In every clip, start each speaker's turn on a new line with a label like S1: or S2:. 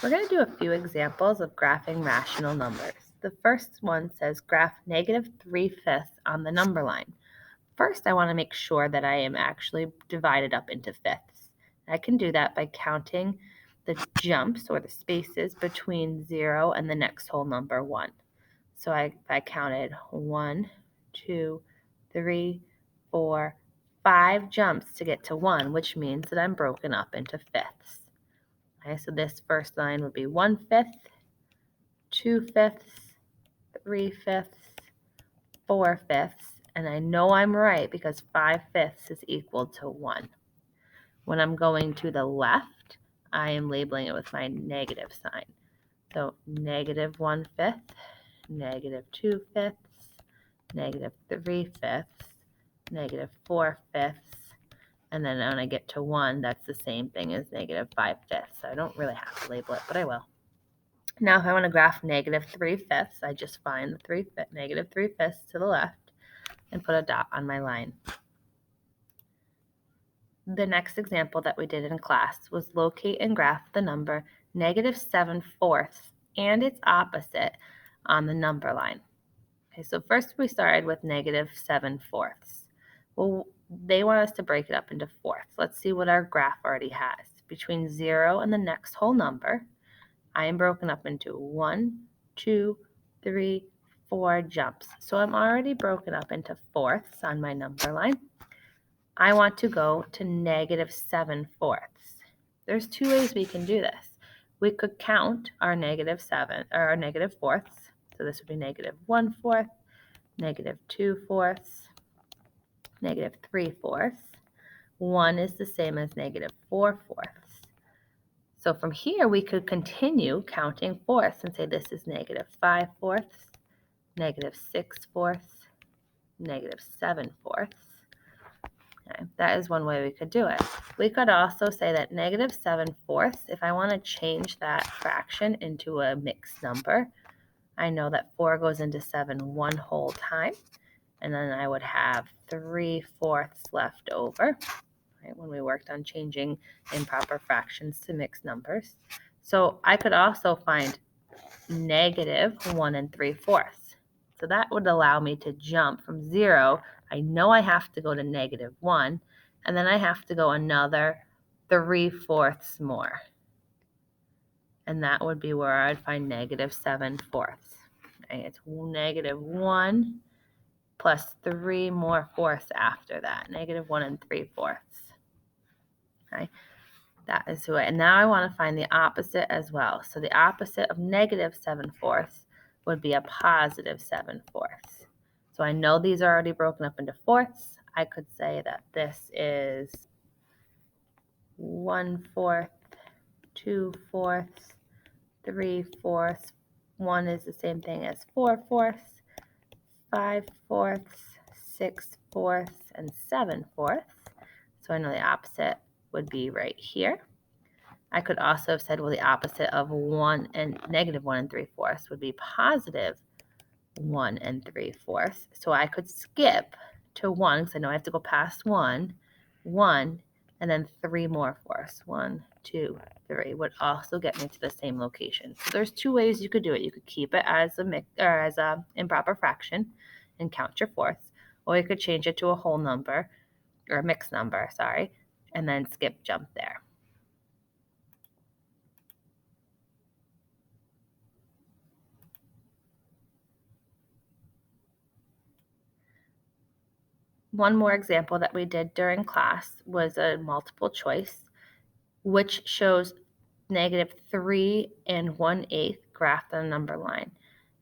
S1: We're going to do a few examples of graphing rational numbers. The first one says graph negative 3/5 on the number line. First, I want to make sure that I am actually divided up into fifths. I can do that by counting the jumps or the spaces between 0 and the next whole number, 1. So I counted 1, 2, 3, 4, 5 jumps to get to 1, which means that I'm broken up into fifths. Okay, so this first line would be 1/5, 2/5, 3/5, 4/5, and I know I'm right because 5/5 is equal to 1. When I'm going to the left, I am labeling it with my negative sign. So negative 1/5, negative 2/5, negative 3/5, negative 4/5, and then when I get to 1, that's the same thing as negative 5/5. So I don't really have to label it, but I will. Now, if I want to graph negative 3/5, I just find the negative 3/5 to the left and put a dot on my line. The next example that we did in class was locate and graph the number negative 7/4 and its opposite on the number line. Okay, so first we started with negative 7/4. Well, they want us to break it up into fourths. Let's see what our graph already has. Between 0 and the next whole number, I am broken up into 1, 2, 3, 4 jumps. So I'm already broken up into fourths on my number line. I want to go to negative 7/4. There's two ways we can do this. We could count our negative 7 or our negative fourths. So this would be negative 1/4, negative 2/4, negative 3/4. 1 is the same as negative 4/4. So from here, we could continue counting fourths and say this is negative 5/4, negative 6/4, negative 7/4. Okay, that is one way we could do it. We could also say that negative 7/4, if I want to change that fraction into a mixed number, I know that 4 goes into 7 one whole time, and then I would have 3/4 left over, right, when we worked on changing improper fractions to mixed numbers. So I could also find negative 1 3/4. So that would allow me to jump from 0. I know I have to go to negative 1, and then I have to go another 3/4 more. And that would be where I'd find negative 7/4. Okay, it's negative 1 plus 3 more fourths after that, negative 1 3/4. Okay, that is who and now I want to find the opposite as well. So the opposite of negative 7/4 would be a positive 7/4. So I know these are already broken up into fourths. I could say that this is 1/4, 2/4, 3/4. 1 is the same thing as 4/4, 5/4, 6/4, and 7/4. So I know the opposite would be right here. I could also have said, well, the opposite of 1 and negative 1 3/4 would be positive 1 3/4. So I could skip to 1 because I know I have to go past 1, and then 3 more fourths. 1, 2, 3 would also get me to the same location. So there's two ways you could do it. You could keep it as a improper fraction and count your fourths, or you could change it to a whole number or a mixed number, sorry, and then skip jump there. One more example that we did during class was a multiple choice, which shows negative 3 1/8 graphed on a number line.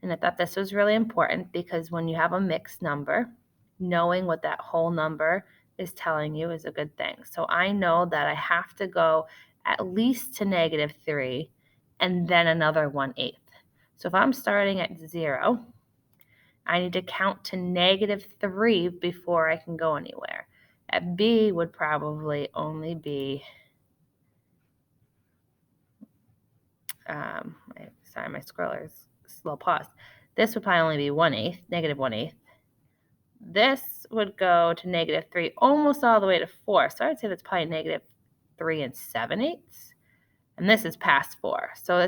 S1: And I thought this was really important because when you have a mixed number, knowing what that whole number is telling you is a good thing. So I know that I have to go at least to negative 3 and then another 1/8. So if I'm starting at 0, I need to count to negative 3 before I can go anywhere. At B would probably only be, sorry, my scroller is slow pause. This would probably only be 1/8, negative 1/8. This would go to negative 3 almost all the way to 4. So I would say that's probably negative 3 7/8. and this is past 4. So it's